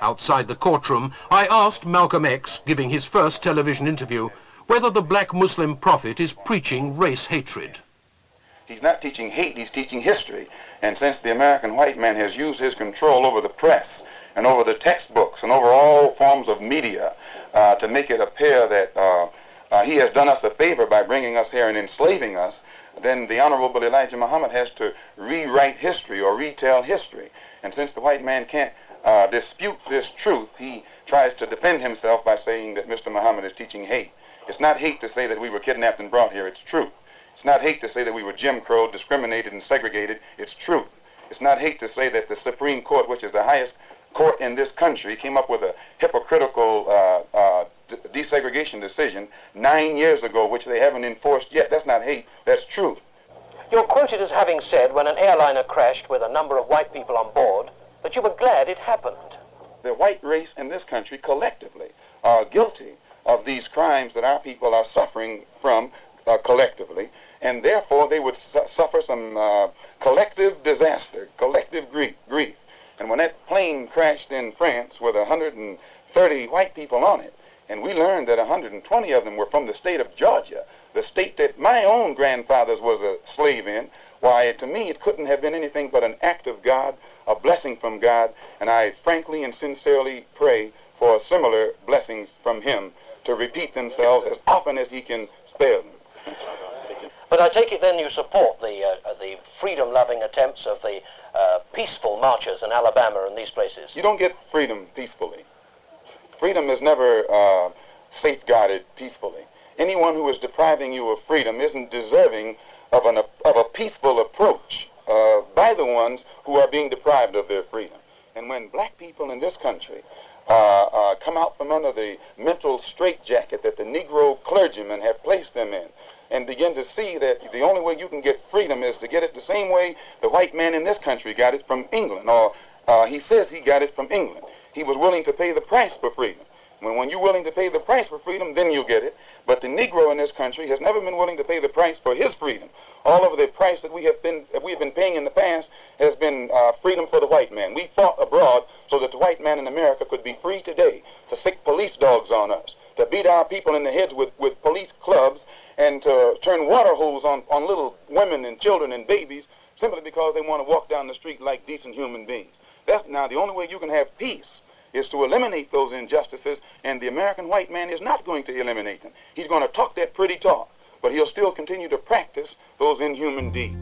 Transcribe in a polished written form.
Outside the courtroom, I asked Malcolm X, giving his first television interview, whether the black Muslim prophet is preaching race hatred. He's not teaching hate, he's teaching history. And since the American white man has used his control over the press and over the textbooks and over all forms of media to make it appear that he has done us a favor by bringing us here and enslaving us, then the Honorable Elijah Muhammad has to rewrite history or retell history. And since the white man can't dispute this truth, he tries to defend himself by saying that Mr. Muhammad is teaching hate. It's not hate to say that we were kidnapped and brought here, it's truth. It's not hate to say that we were Jim Crow, discriminated and segregated, it's truth. It's not hate to say that the Supreme Court, which is the highest court in this country, came up with a hypocritical desegregation decision 9 years ago, which they haven't enforced yet. That's not hate, that's truth. You're quoted as having said when an airliner crashed with a number of white people on board that you were glad it happened. The white race in this country collectively are guilty of these crimes that our people are suffering from collectively, and therefore they would suffer some collective disaster, collective grief. And when that plane crashed in France with 130 white people on it, and we learned that 120 of them were from the state of Georgia, the state that my own grandfather's was a slave in, why, to me, it couldn't have been anything but an act of God, a blessing from God, and I frankly and sincerely pray for similar blessings from him to repeat themselves as often as he can spare them. But I take it then you support the freedom-loving attempts of the peaceful marchers in Alabama and these places. You don't get freedom peacefully. Freedom is never safeguarded peacefully. Anyone who is depriving you of freedom isn't deserving of a peaceful approach by the ones who are being deprived of their freedom. And when black people in this country come out from under the mental straitjacket that the Negro clergymen have placed them in, and begin to see that the only way you can get freedom is to get it the same way the white man in this country got it from England, or he says he got it from England. He was willing to pay the price for freedom. When you're willing to pay the price for freedom, then you get it. But the Negro in this country has never been willing to pay the price for his freedom. All of the price that we have been paying in the past has been freedom for the white man. We fought abroad so that the white man in America could be free today to sick police dogs on us, to beat our people in the heads with police clubs, and to turn water hose on little women and children and babies simply because they want to walk down the street like decent human beings. Now, the only way you can have peace is to eliminate those injustices, and the American white man is not going to eliminate them. He's going to talk that pretty talk, but he'll still continue to practice those inhuman deeds.